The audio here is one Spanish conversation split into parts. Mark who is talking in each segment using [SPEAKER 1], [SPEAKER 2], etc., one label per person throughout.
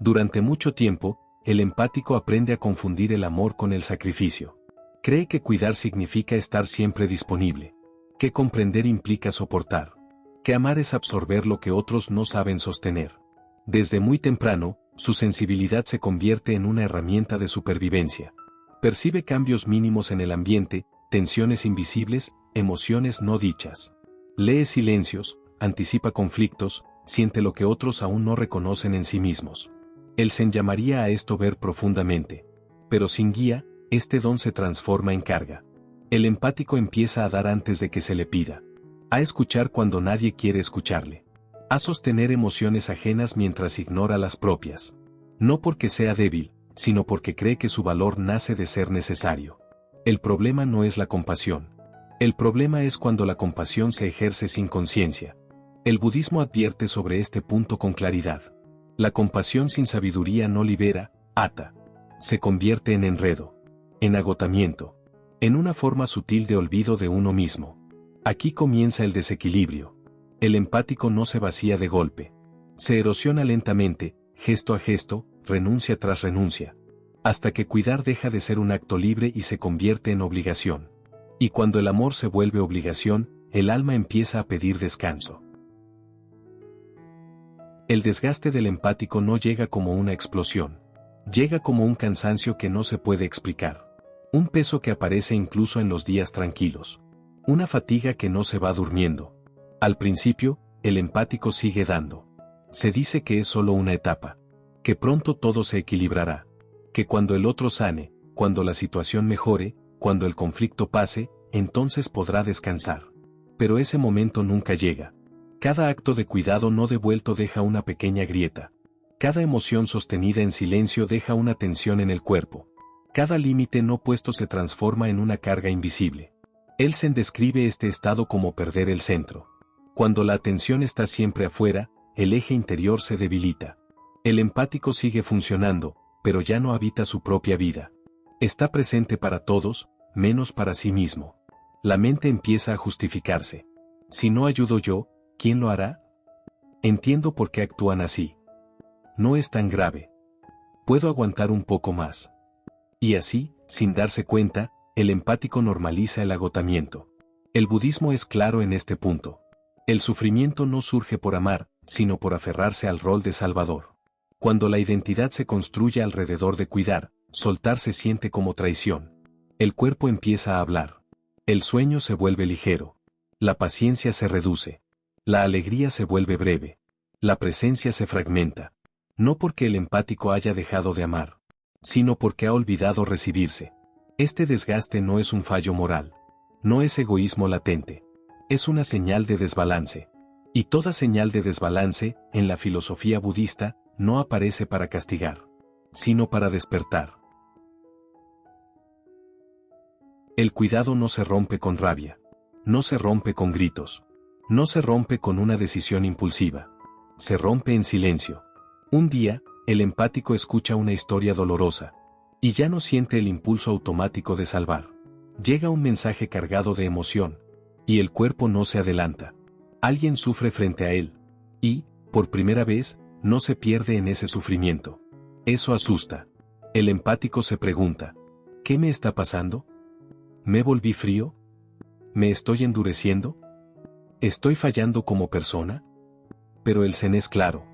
[SPEAKER 1] Durante mucho tiempo, el empático aprende a confundir el amor con el sacrificio. Cree que cuidar significa estar siempre disponible, que comprender implica soportar, que amar es absorber lo que otros no saben sostener. Desde muy temprano, su sensibilidad se convierte en una herramienta de supervivencia. Percibe cambios mínimos en el ambiente, tensiones invisibles, emociones no dichas. Lee silencios, anticipa conflictos, siente lo que otros aún no reconocen en sí mismos. El Zen llamaría a esto ver profundamente. Pero sin guía, este don se transforma en carga. El empático empieza a dar antes de que se le pida. A escuchar cuando nadie quiere escucharle. A sostener emociones ajenas mientras ignora las propias. No porque sea débil, sino porque cree que su valor nace de ser necesario. El problema no es la compasión. El problema es cuando la compasión se ejerce sin conciencia. El budismo advierte sobre este punto con claridad. La compasión sin sabiduría no libera, ata. Se convierte en enredo, en agotamiento, en una forma sutil de olvido de uno mismo. Aquí comienza el desequilibrio. El empático no se vacía de golpe. Se erosiona lentamente, gesto a gesto, renuncia tras renuncia. Hasta que cuidar deja de ser un acto libre y se convierte en obligación. Y cuando el amor se vuelve obligación, el alma empieza a pedir descanso. El desgaste del empático no llega como una explosión. Llega como un cansancio que no se puede explicar. Un peso que aparece incluso en los días tranquilos. Una fatiga que no se va durmiendo. Al principio, el empático sigue dando. Se dice que es solo una etapa. Que pronto todo se equilibrará. Que cuando el otro sane, cuando la situación mejore, cuando el conflicto pase, entonces podrá descansar. Pero ese momento nunca llega. Cada acto de cuidado no devuelto deja una pequeña grieta. Cada emoción sostenida en silencio deja una tensión en el cuerpo. Cada límite no puesto se transforma en una carga invisible. El Zen describe este estado como perder el centro. Cuando la atención está siempre afuera, el eje interior se debilita. El empático sigue funcionando, pero ya no habita su propia vida. Está presente para todos, menos para sí mismo. La mente empieza a justificarse. Si no ayudo yo, ¿quién lo hará? Entiendo por qué actúan así. No es tan grave. Puedo aguantar un poco más. Y así, sin darse cuenta, el empático normaliza el agotamiento. El budismo es claro en este punto. El sufrimiento no surge por amar, sino por aferrarse al rol de salvador. Cuando la identidad se construye alrededor de cuidar, soltar se siente como traición. El cuerpo empieza a hablar. El sueño se vuelve ligero. La paciencia se reduce. La alegría se vuelve breve. La presencia se fragmenta. No porque el empático haya dejado de amar, sino porque ha olvidado recibirse. Este desgaste no es un fallo moral. No es egoísmo latente. Es una señal de desbalance. Y toda señal de desbalance, en la filosofía budista, no aparece para castigar, sino para despertar. El cuidado no se rompe con rabia. No se rompe con gritos. No se rompe con una decisión impulsiva. Se rompe en silencio. Un día, el empático escucha una historia dolorosa. Y ya no siente el impulso automático de salvar. Llega un mensaje cargado de emoción. Y el cuerpo no se adelanta. Alguien sufre frente a él. Y, por primera vez, no se pierde en ese sufrimiento. Eso asusta. El empático se pregunta: ¿qué me está pasando? ¿Me volví frío? ¿Me estoy endureciendo? ¿Estoy fallando como persona? Pero el Zen es claro.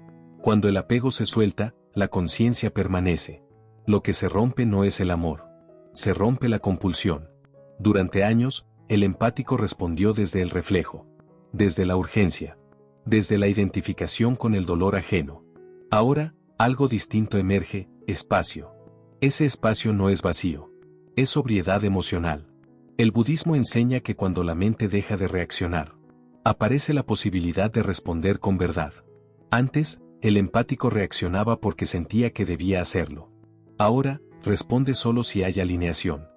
[SPEAKER 1] Cuando el apego se suelta, la conciencia permanece. Lo que se rompe no es el amor. Se rompe la compulsión. Durante años, el empático respondió desde el reflejo. Desde la urgencia. Desde la identificación con el dolor ajeno. Ahora, algo distinto emerge: espacio. Ese espacio no es vacío. Es sobriedad emocional. El budismo enseña que cuando la mente deja de reaccionar, aparece la posibilidad de responder con verdad. Antes, el empático reaccionaba porque sentía que debía hacerlo. Ahora, responde solo si hay alineación.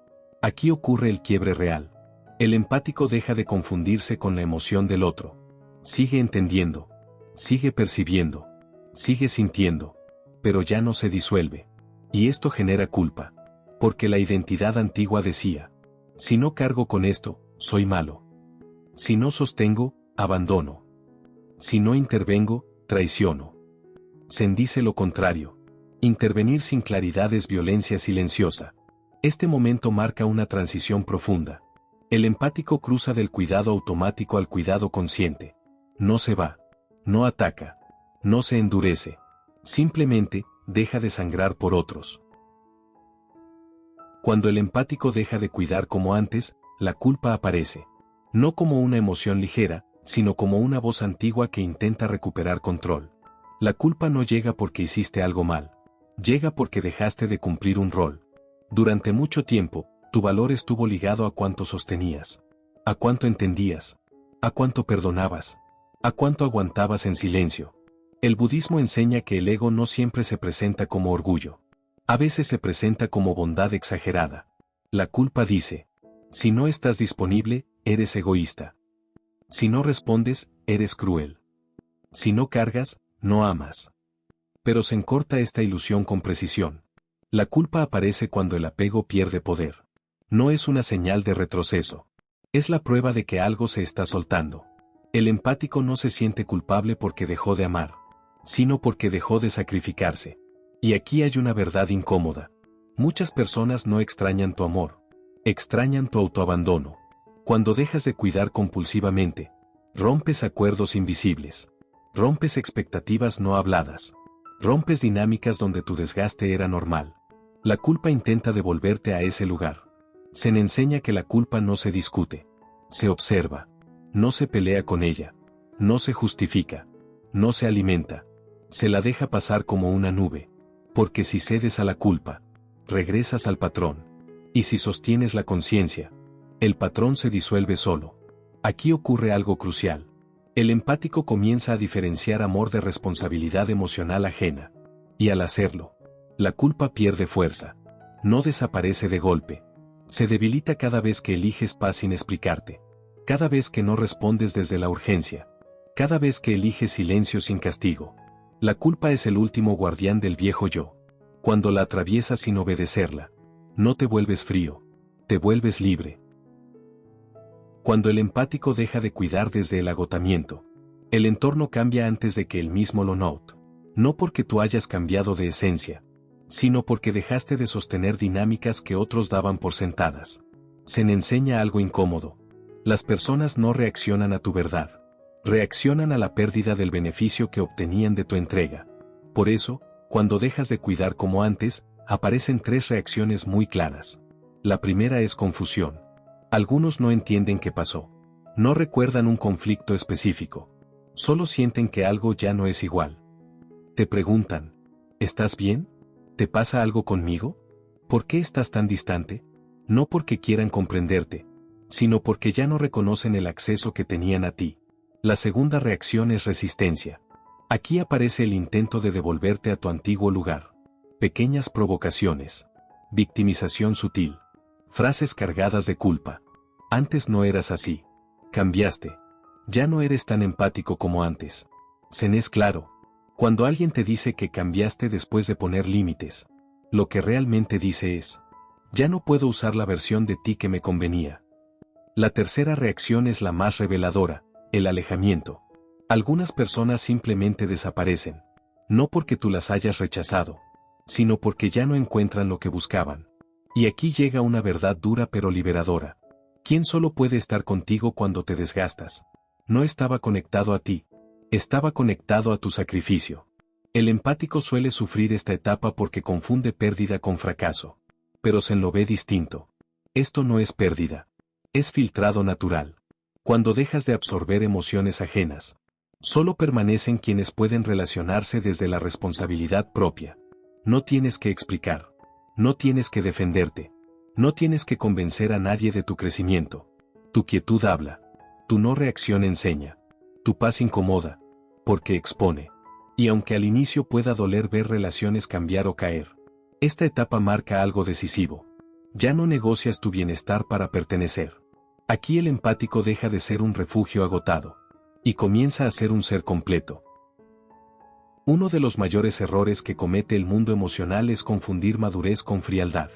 [SPEAKER 1] Aquí ocurre el quiebre real. El empático deja de confundirse con la emoción del otro. Sigue entendiendo. Sigue percibiendo. Sigue sintiendo. Pero ya no se disuelve. Y esto genera culpa. Porque la identidad antigua decía: si no cargo con esto, soy malo. Si no sostengo, abandono. Si no intervengo, traiciono. Zen dice lo contrario. Intervenir sin claridad es violencia silenciosa. Este momento marca una transición profunda. El empático cruza del cuidado automático al cuidado consciente. No se va. No ataca. No se endurece. Simplemente, deja de sangrar por otros. Cuando el empático deja de cuidar como antes, la culpa aparece. No como una emoción ligera, sino como una voz antigua que intenta recuperar control. La culpa no llega porque hiciste algo mal. Llega porque dejaste de cumplir un rol. Durante mucho tiempo, tu valor estuvo ligado a cuánto sostenías, a cuánto entendías, a cuánto perdonabas, a cuánto aguantabas en silencio. El budismo enseña que el ego no siempre se presenta como orgullo. A veces se presenta como bondad exagerada. La culpa dice: si no estás disponible, eres egoísta. Si no respondes, eres cruel. Si no cargas, no amas. Pero se encorta esta ilusión con precisión. La culpa aparece cuando el apego pierde poder. No es una señal de retroceso. Es la prueba de que algo se está soltando. El empático no se siente culpable porque dejó de amar, sino porque dejó de sacrificarse. Y aquí hay una verdad incómoda. Muchas personas no extrañan tu amor. Extrañan tu autoabandono. Cuando dejas de cuidar compulsivamente, rompes acuerdos invisibles. Rompes expectativas no habladas. Rompes dinámicas donde tu desgaste era normal. La culpa intenta devolverte a ese lugar. Se enseña que la culpa no se discute. Se observa. No se pelea con ella. No se justifica. No se alimenta. Se la deja pasar como una nube. Porque si cedes a la culpa, regresas al patrón. Y si sostienes la conciencia, el patrón se disuelve solo. Aquí ocurre algo crucial. El empático comienza a diferenciar amor de responsabilidad emocional ajena. Y al hacerlo, la culpa pierde fuerza. No desaparece de golpe. Se debilita cada vez que eliges paz sin explicarte. Cada vez que no respondes desde la urgencia. Cada vez que eliges silencio sin castigo. La culpa es el último guardián del viejo yo. Cuando la atraviesas sin obedecerla, no te vuelves frío, te vuelves libre. Cuando el empático deja de cuidar desde el agotamiento, el entorno cambia antes de que él mismo lo note. No porque tú hayas cambiado de esencia, sino porque dejaste de sostener dinámicas que otros daban por sentadas. Se enseña algo incómodo. Las personas no reaccionan a tu verdad. Reaccionan a la pérdida del beneficio que obtenían de tu entrega. Por eso, cuando dejas de cuidar como antes, aparecen tres reacciones muy claras. La primera es confusión. Algunos no entienden qué pasó. No recuerdan un conflicto específico. Solo sienten que algo ya no es igual. Te preguntan: ¿estás bien? ¿Te pasa algo conmigo? ¿Por qué estás tan distante? No porque quieran comprenderte, sino porque ya no reconocen el acceso que tenían a ti. La segunda reacción es resistencia. Aquí aparece el intento de devolverte a tu antiguo lugar. Pequeñas provocaciones. Victimización sutil. Frases cargadas de culpa. Antes no eras así. Cambiaste. Ya no eres tan empático como antes. Es claro. Cuando alguien te dice que cambiaste después de poner límites, lo que realmente dice es: ya no puedo usar la versión de ti que me convenía. La tercera reacción es la más reveladora, el alejamiento. Algunas personas simplemente desaparecen. No porque tú las hayas rechazado, sino porque ya no encuentran lo que buscaban. Y aquí llega una verdad dura pero liberadora. ¿Quién solo puede estar contigo cuando te desgastas? No estaba conectado a ti. Estaba conectado a tu sacrificio. El empático suele sufrir esta etapa porque confunde pérdida con fracaso. Pero se lo ve distinto. Esto no es pérdida. Es filtrado natural. Cuando dejas de absorber emociones ajenas, solo permanecen quienes pueden relacionarse desde la responsabilidad propia. No tienes que explicar. No tienes que defenderte. No tienes que convencer a nadie de tu crecimiento. Tu quietud habla. Tu no reacción enseña. Tu paz incomoda, porque expone. Y aunque al inicio pueda doler ver relaciones cambiar o caer, esta etapa marca algo decisivo. Ya no negocias tu bienestar para pertenecer. Aquí el empático deja de ser un refugio agotado y comienza a ser un ser completo. Uno de los mayores errores que comete el mundo emocional es confundir madurez con frialdad.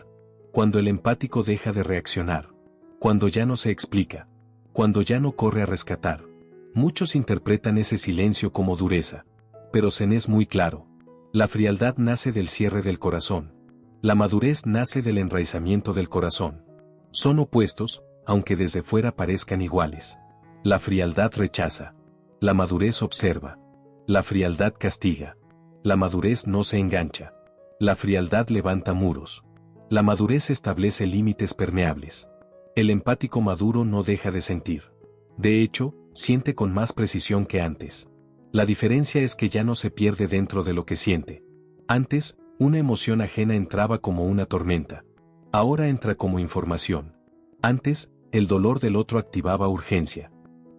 [SPEAKER 1] Cuando el empático deja de reaccionar, cuando ya no se explica, cuando ya no corre a rescatar, muchos interpretan ese silencio como dureza. Pero Zen es muy claro. La frialdad nace del cierre del corazón. La madurez nace del enraizamiento del corazón. Son opuestos, aunque desde fuera parezcan iguales. La frialdad rechaza. La madurez observa. La frialdad castiga. La madurez no se engancha. La frialdad levanta muros. La madurez establece límites permeables. El empático maduro no deja de sentir. De hecho, siente con más precisión que antes. La diferencia es que ya no se pierde dentro de lo que siente. Antes, una emoción ajena entraba como una tormenta. Ahora entra como información. Antes, el dolor del otro activaba urgencia.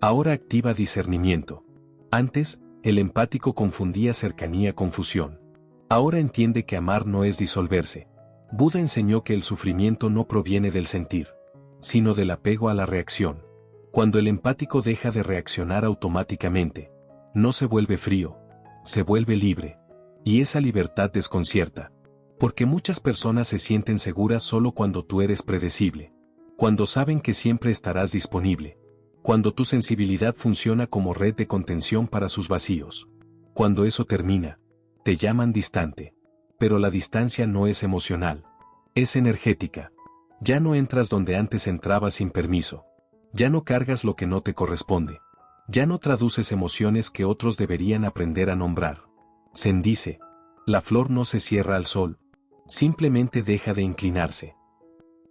[SPEAKER 1] Ahora activa discernimiento. Antes, el empático confundía cercanía con fusión. Ahora entiende que amar no es disolverse. Buda enseñó que el sufrimiento no proviene del sentir, sino del apego a la reacción. Cuando el empático deja de reaccionar automáticamente, no se vuelve frío, se vuelve libre. Y esa libertad desconcierta. Porque muchas personas se sienten seguras solo cuando tú eres predecible. Cuando saben que siempre estarás disponible. Cuando tu sensibilidad funciona como red de contención para sus vacíos. Cuando eso termina, te llaman distante. Pero la distancia no es emocional. Es energética. Ya no entras donde antes entrabas sin permiso. Ya no cargas lo que no te corresponde. Ya no traduces emociones que otros deberían aprender a nombrar. Zen dice, la flor no se cierra al sol, simplemente deja de inclinarse.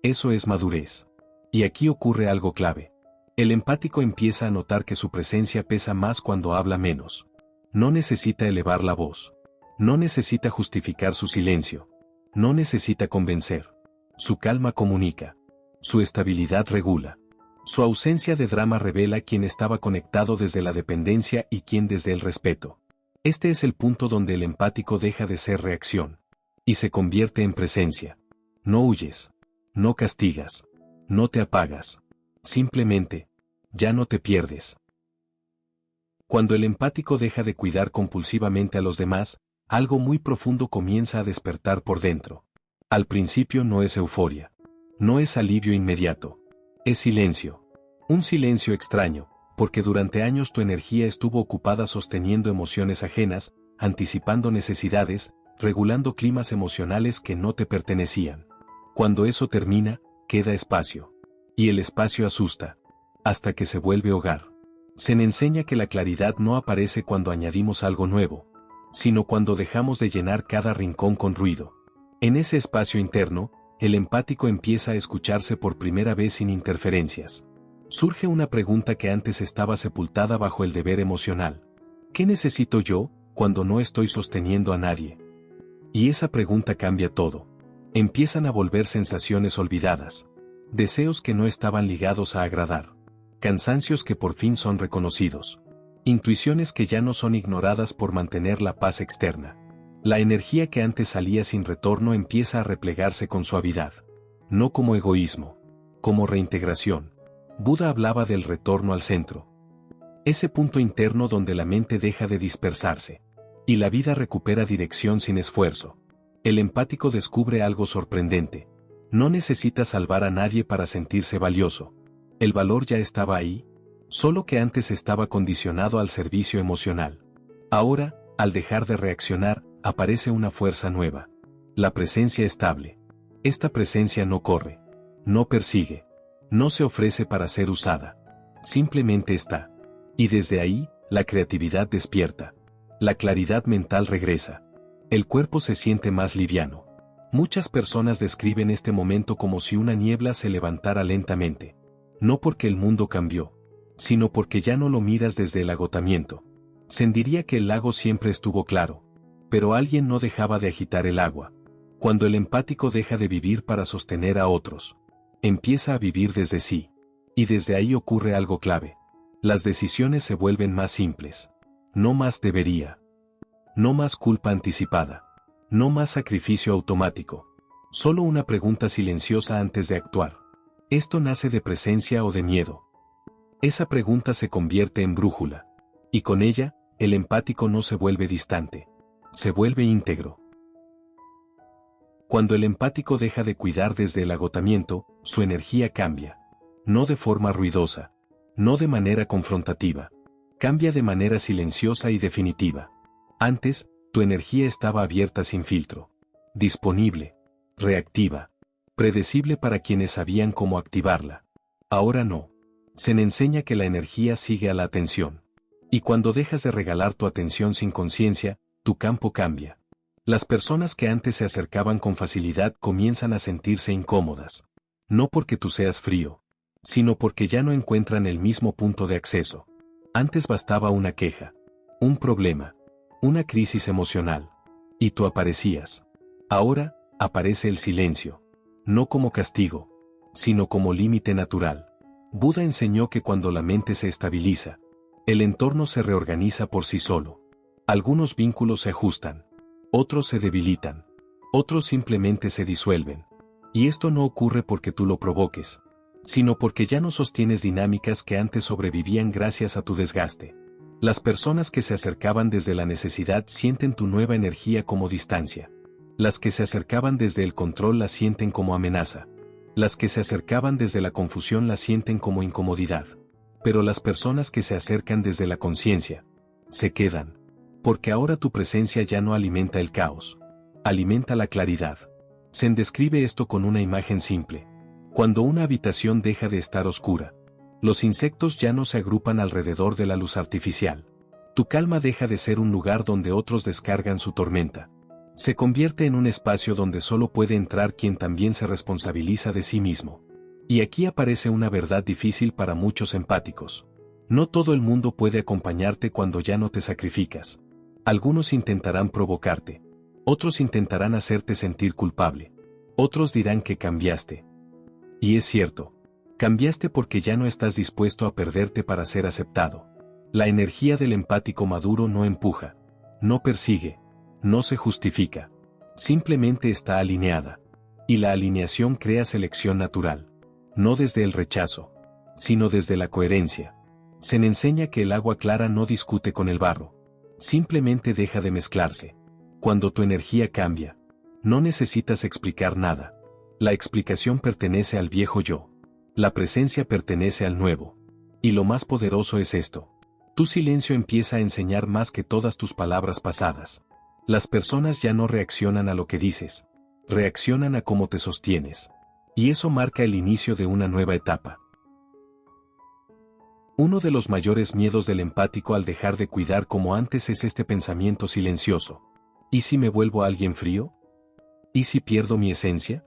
[SPEAKER 1] Eso es madurez. Y aquí ocurre algo clave. El empático empieza a notar que su presencia pesa más cuando habla menos. No necesita elevar la voz. No necesita justificar su silencio. No necesita convencer. Su calma comunica. Su estabilidad regula. Su ausencia de drama revela quién estaba conectado desde la dependencia y quién desde el respeto. Este es el punto donde el empático deja de ser reacción. Y se convierte en presencia. No huyes. No castigas. No te apagas. Simplemente, ya no te pierdes. Cuando el empático deja de cuidar compulsivamente a los demás, algo muy profundo comienza a despertar por dentro. Al principio no es euforia. No es alivio inmediato. Es silencio. Un silencio extraño, porque durante años tu energía estuvo ocupada sosteniendo emociones ajenas, anticipando necesidades, regulando climas emocionales que no te pertenecían. Cuando eso termina, queda espacio. Y el espacio asusta. Hasta que se vuelve hogar. Se enseña que la claridad no aparece cuando añadimos algo nuevo, sino cuando dejamos de llenar cada rincón con ruido. En ese espacio interno, el empático empieza a escucharse por primera vez sin interferencias. Surge una pregunta que antes estaba sepultada bajo el deber emocional. ¿Qué necesito yo, cuando no estoy sosteniendo a nadie? Y esa pregunta cambia todo. Empiezan a volver sensaciones olvidadas. Deseos que no estaban ligados a agradar. Cansancios que por fin son reconocidos. Intuiciones que ya no son ignoradas por mantener la paz externa. La energía que antes salía sin retorno empieza a replegarse con suavidad. No como egoísmo. Como reintegración. Buda hablaba del retorno al centro. Ese punto interno donde la mente deja de dispersarse. Y la vida recupera dirección sin esfuerzo. El empático descubre algo sorprendente. No necesita salvar a nadie para sentirse valioso. El valor ya estaba ahí, solo que antes estaba condicionado al servicio emocional. Ahora, al dejar de reaccionar, aparece una fuerza nueva. La presencia estable. Esta presencia no corre, no persigue, no se ofrece para ser usada. Simplemente está. Y desde ahí, la creatividad despierta. La claridad mental regresa. El cuerpo se siente más liviano. Muchas personas describen este momento como si una niebla se levantara lentamente. No porque el mundo cambió, sino porque ya no lo miras desde el agotamiento. Zen diría que el lago siempre estuvo claro, pero alguien no dejaba de agitar el agua. Cuando el empático deja de vivir para sostener a otros, empieza a vivir desde sí. Y desde ahí ocurre algo clave. Las decisiones se vuelven más simples. No más debería. No más culpa anticipada. No más sacrificio automático. Solo una pregunta silenciosa antes de actuar. ¿Esto nace de presencia o de miedo? Esa pregunta se convierte en brújula. Y con ella, el empático no se vuelve distante. Se vuelve íntegro. Cuando el empático deja de cuidar desde el agotamiento, su energía cambia. No de forma ruidosa. No de manera confrontativa. Cambia de manera silenciosa y definitiva. Antes, Tu energía estaba abierta sin filtro. Disponible. Reactiva. Predecible para quienes sabían cómo activarla. Ahora no. Se enseña que la energía sigue a la atención. Y cuando dejas de regalar tu atención sin conciencia, tu campo cambia. Las personas que antes se acercaban con facilidad comienzan a sentirse incómodas. No porque tú seas frío, sino porque ya no encuentran el mismo punto de acceso. Antes bastaba una queja, un problema, una crisis emocional. Y tú aparecías. Ahora, aparece el silencio. No como castigo, sino como límite natural. Buda enseñó que cuando la mente se estabiliza, el entorno se reorganiza por sí solo. Algunos vínculos se ajustan, otros se debilitan, otros simplemente se disuelven. Y esto no ocurre porque tú lo provoques, sino porque ya no sostienes dinámicas que antes sobrevivían gracias a tu desgaste. Las personas que se acercaban desde la necesidad sienten tu nueva energía como distancia. Las que se acercaban desde el control la sienten como amenaza. Las que se acercaban desde la confusión la sienten como incomodidad. Pero las personas que se acercan desde la conciencia, se quedan. Porque ahora tu presencia ya no alimenta el caos. Alimenta la claridad. Zen describe esto con una imagen simple. Cuando una habitación deja de estar oscura, los insectos ya no se agrupan alrededor de la luz artificial. Tu calma deja de ser un lugar donde otros descargan su tormenta. Se convierte en un espacio donde solo puede entrar quien también se responsabiliza de sí mismo. Y aquí aparece una verdad difícil para muchos empáticos. No todo el mundo puede acompañarte cuando ya no te sacrificas. Algunos intentarán provocarte. Otros intentarán hacerte sentir culpable. Otros dirán que cambiaste. Y es cierto. Cambiaste porque ya no estás dispuesto a perderte para ser aceptado. La energía del empático maduro no empuja, no persigue, no se justifica. Simplemente está alineada. Y la alineación crea selección natural. No desde el rechazo, sino desde la coherencia. Se enseña que el agua clara no discute con el barro. Simplemente deja de mezclarse. Cuando tu energía cambia, no necesitas explicar nada. La explicación pertenece al viejo yo. La presencia pertenece al nuevo. Y lo más poderoso es esto. Tu silencio empieza a enseñar más que todas tus palabras pasadas. Las personas ya no reaccionan a lo que dices. Reaccionan a cómo te sostienes. Y eso marca el inicio de una nueva etapa. Uno de los mayores miedos del empático al dejar de cuidar como antes es este pensamiento silencioso. ¿Y si me vuelvo alguien frío? ¿Y si pierdo mi esencia?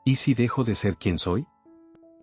[SPEAKER 1] ¿Y si dejo de ser quien soy?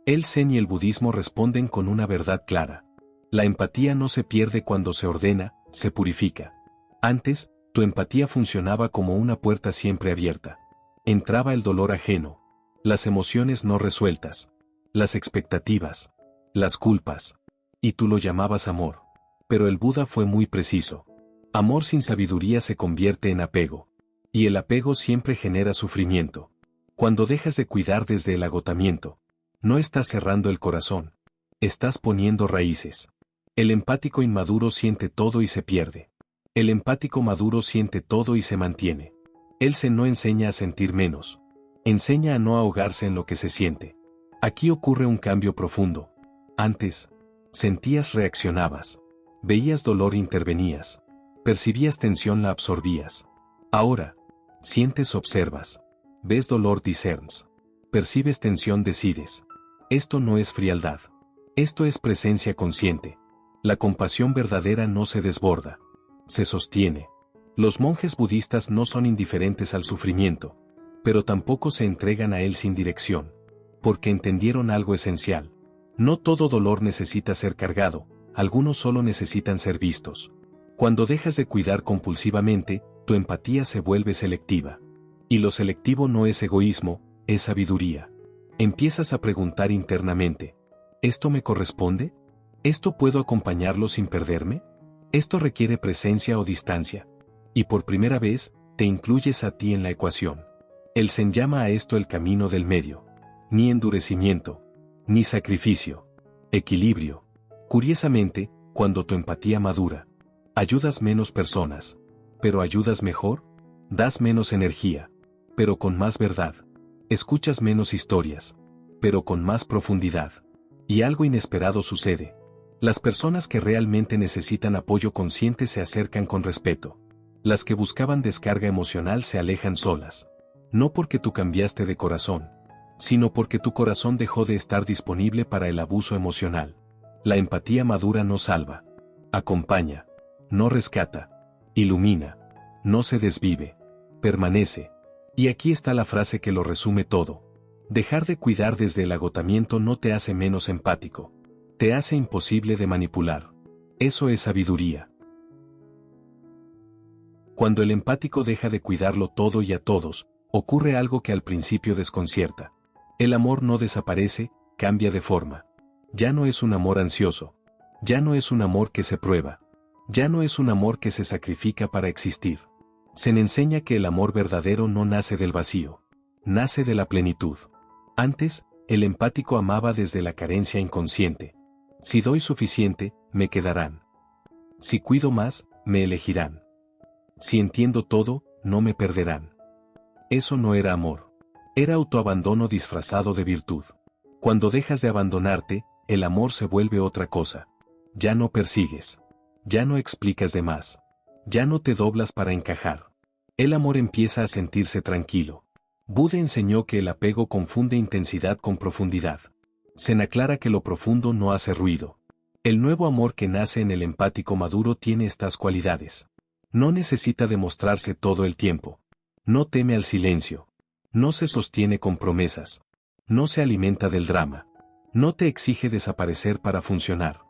[SPEAKER 1] El Zen y el budismo responden con una verdad clara. La empatía no se pierde cuando se ordena, se purifica. Antes, tu empatía funcionaba como una puerta siempre abierta. Entraba el dolor ajeno, las emociones no resueltas, las expectativas, las culpas. Y tú lo llamabas amor. Pero el Buda fue muy preciso. Amor sin sabiduría se convierte en apego. Y el apego siempre genera sufrimiento. Cuando dejas de cuidar desde el agotamiento, no estás cerrando el corazón. Estás poniendo raíces. El empático inmaduro siente todo y se pierde. El empático maduro siente todo y se mantiene. Él no enseña a sentir menos. Enseña a no ahogarse en lo que se siente. Aquí ocurre un cambio profundo. Antes, sentías, reaccionabas. Veías dolor, intervenías. Percibías tensión, la absorbías. Ahora, sientes, observas. Ves dolor, discerns. Percibes tensión, decides. Esto no es frialdad. Esto es presencia consciente. La compasión verdadera no se desborda. Se sostiene. Los monjes budistas no son indiferentes al sufrimiento, pero tampoco se entregan a él sin dirección. Porque entendieron algo esencial. No todo dolor necesita ser cargado, algunos solo necesitan ser vistos. Cuando dejas de cuidar compulsivamente, tu empatía se vuelve selectiva. Y lo selectivo no es egoísmo, es sabiduría. Empiezas a preguntar internamente, ¿esto me corresponde? ¿Esto puedo acompañarlo sin perderme? ¿Esto requiere presencia o distancia? Y por primera vez, te incluyes a ti en la ecuación. El Zen llama a esto el camino del medio. Ni endurecimiento, ni sacrificio. Equilibrio. Curiosamente, cuando tu empatía madura, ayudas menos personas, pero ayudas mejor, das menos energía, pero con más verdad. Escuchas menos historias, pero con más profundidad. Y algo inesperado sucede. Las personas que realmente necesitan apoyo consciente se acercan con respeto. Las que buscaban descarga emocional se alejan solas. No porque tú cambiaste de corazón, sino porque tu corazón dejó de estar disponible para el abuso emocional. La empatía madura no salva, acompaña, no rescata, ilumina, no se desvive, permanece. Y aquí está la frase que lo resume todo. Dejar de cuidar desde el agotamiento no te hace menos empático, te hace imposible de manipular. Eso es sabiduría. Cuando el empático deja de cuidarlo todo y a todos, ocurre algo que al principio desconcierta. El amor no desaparece, cambia de forma. Ya no es un amor ansioso. Ya no es un amor que se prueba. Ya no es un amor que se sacrifica para existir. Se le enseña que el amor verdadero no nace del vacío. Nace de la plenitud. Antes, el empático amaba desde la carencia inconsciente. Si doy suficiente, me quedarán. Si cuido más, me elegirán. Si entiendo todo, no me perderán. Eso no era amor. Era autoabandono disfrazado de virtud. Cuando dejas de abandonarte, el amor se vuelve otra cosa. Ya no persigues. Ya no explicas de más. Ya no te doblas para encajar. El amor empieza a sentirse tranquilo. Buda enseñó que el apego confunde intensidad con profundidad. Zen aclara que lo profundo no hace ruido. El nuevo amor que nace en el empático maduro tiene estas cualidades. No necesita demostrarse todo el tiempo. No teme al silencio. No se sostiene con promesas. No se alimenta del drama. No te exige desaparecer para funcionar.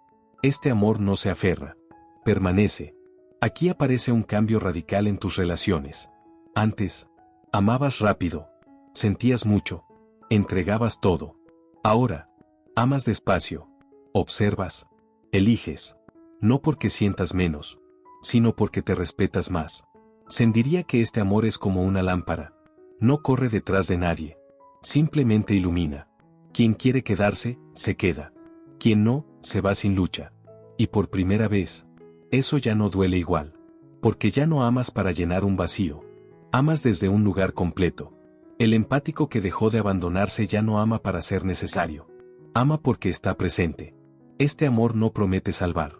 [SPEAKER 1] Este amor no se aferra. Permanece. Aquí aparece un cambio radical en tus relaciones. Antes, amabas rápido. Sentías mucho. Entregabas todo. Ahora, amas despacio. Observas. Eliges. No porque sientas menos, sino porque te respetas más. Zen diría que este amor es como una lámpara. No corre detrás de nadie. Simplemente ilumina. Quien quiere quedarse, se queda. Quien no, se va sin lucha. Y por primera vez, eso ya no duele igual. Porque ya no amas para llenar un vacío. Amas desde un lugar completo. El empático que dejó de abandonarse ya no ama para ser necesario. Ama porque está presente. Este amor no promete salvar.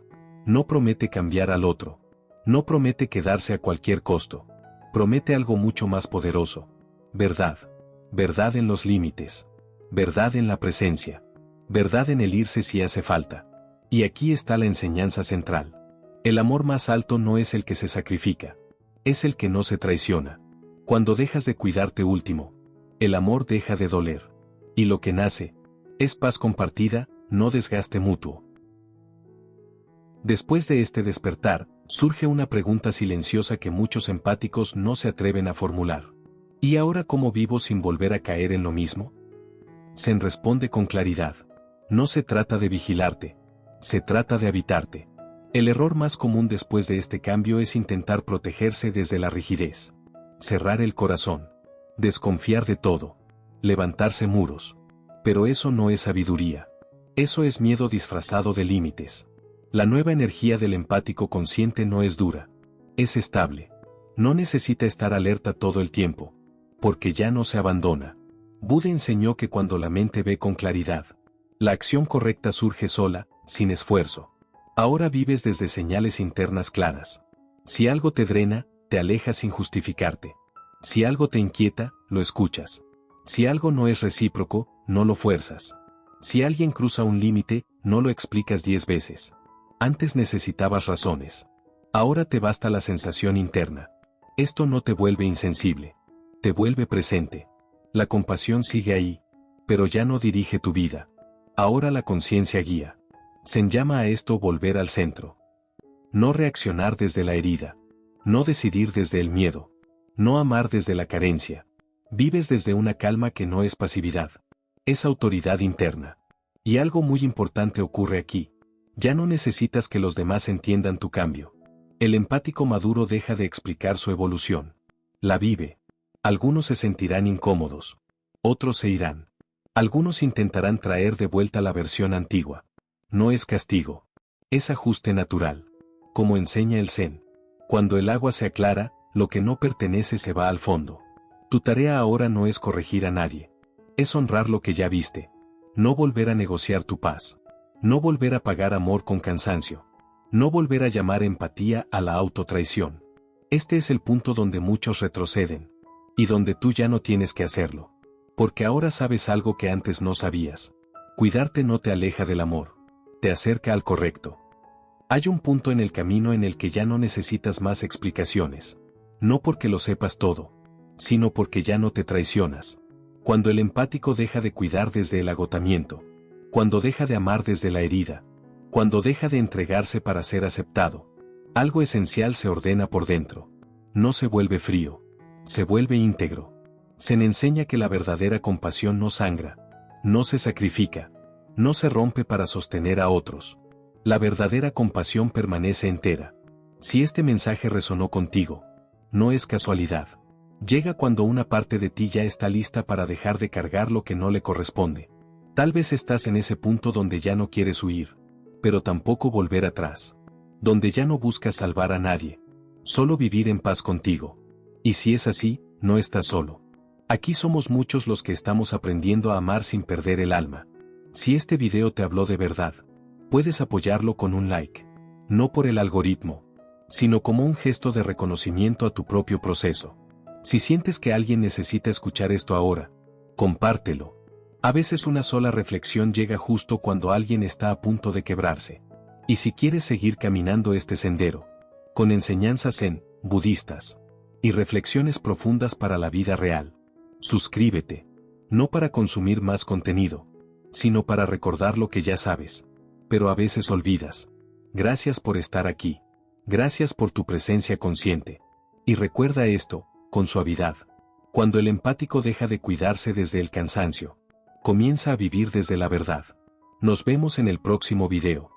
[SPEAKER 1] No promete cambiar al otro. No promete quedarse a cualquier costo. Promete algo mucho más poderoso. Verdad. Verdad en los límites. Verdad en la presencia. Verdad en el irse si hace falta. Y aquí está la enseñanza central. El amor más alto no es el que se sacrifica. Es el que no se traiciona. Cuando dejas de cuidarte último, el amor deja de doler. Y lo que nace, es paz compartida, no desgaste mutuo. Después de este despertar, surge una pregunta silenciosa que muchos empáticos no se atreven a formular. ¿Y ahora cómo vivo sin volver a caer en lo mismo? Zen responde con claridad. No se trata de vigilarte. Se trata de habitarte. El error más común después de este cambio es intentar protegerse desde la rigidez. Cerrar el corazón. Desconfiar de todo. Levantarse muros. Pero eso no es sabiduría. Eso es miedo disfrazado de límites. La nueva energía del empático consciente no es dura. Es estable. No necesita estar alerta todo el tiempo. Porque ya no se abandona. Buda enseñó que cuando la mente ve con claridad, la acción correcta surge sola, sin esfuerzo. Ahora vives desde señales internas claras. Si algo te drena, te alejas sin justificarte. Si algo te inquieta, lo escuchas. Si algo no es recíproco, no lo fuerzas. Si alguien cruza un límite, no lo explicas 10 veces. Antes necesitabas razones. Ahora te basta la sensación interna. Esto no te vuelve insensible. Te vuelve presente. La compasión sigue ahí, pero ya no dirige tu vida. Ahora la conciencia guía. Zen llama a esto volver al centro. No reaccionar desde la herida. No decidir desde el miedo. No amar desde la carencia. Vives desde una calma que no es pasividad. Es autoridad interna. Y algo muy importante ocurre aquí. Ya no necesitas que los demás entiendan tu cambio. El empático maduro deja de explicar su evolución. La vive. Algunos se sentirán incómodos. Otros se irán. Algunos intentarán traer de vuelta la versión antigua. No es castigo. Es ajuste natural. Como enseña el Zen. Cuando el agua se aclara, lo que no pertenece se va al fondo. Tu tarea ahora no es corregir a nadie. Es honrar lo que ya viste. No volver a negociar tu paz. No volver a pagar amor con cansancio. No volver a llamar empatía a la autotraición. Este es el punto donde muchos retroceden. Y donde tú ya no tienes que hacerlo. Porque ahora sabes algo que antes no sabías. Cuidarte no te aleja del amor. Te acerca al correcto. Hay un punto en el camino en el que ya no necesitas más explicaciones. No porque lo sepas todo, sino porque ya no te traicionas. Cuando el empático deja de cuidar desde el agotamiento. Cuando deja de amar desde la herida. Cuando deja de entregarse para ser aceptado. Algo esencial se ordena por dentro. No se vuelve frío. Se vuelve íntegro. Se le enseña que la verdadera compasión no sangra. No se sacrifica. No se rompe para sostener a otros. La verdadera compasión permanece entera. Si este mensaje resonó contigo, no es casualidad. Llega cuando una parte de ti ya está lista para dejar de cargar lo que no le corresponde. Tal vez estás en ese punto donde ya no quieres huir, pero tampoco volver atrás. Donde ya no buscas salvar a nadie. Solo vivir en paz contigo. Y si es así, no estás solo. Aquí somos muchos los que estamos aprendiendo a amar sin perder el alma. Si este video te habló de verdad, puedes apoyarlo con un like. No por el algoritmo, sino como un gesto de reconocimiento a tu propio proceso. Si sientes que alguien necesita escuchar esto ahora, compártelo. A veces una sola reflexión llega justo cuando alguien está a punto de quebrarse. Y si quieres seguir caminando este sendero, con enseñanzas zen, budistas, y reflexiones profundas para la vida real, suscríbete. No para consumir más contenido, sino para recordar lo que ya sabes, pero a veces olvidas. Gracias por estar aquí. Gracias por tu presencia consciente. Y recuerda esto, con suavidad. Cuando el empático deja de cuidarse desde el cansancio, comienza a vivir desde la verdad. Nos vemos en el próximo video.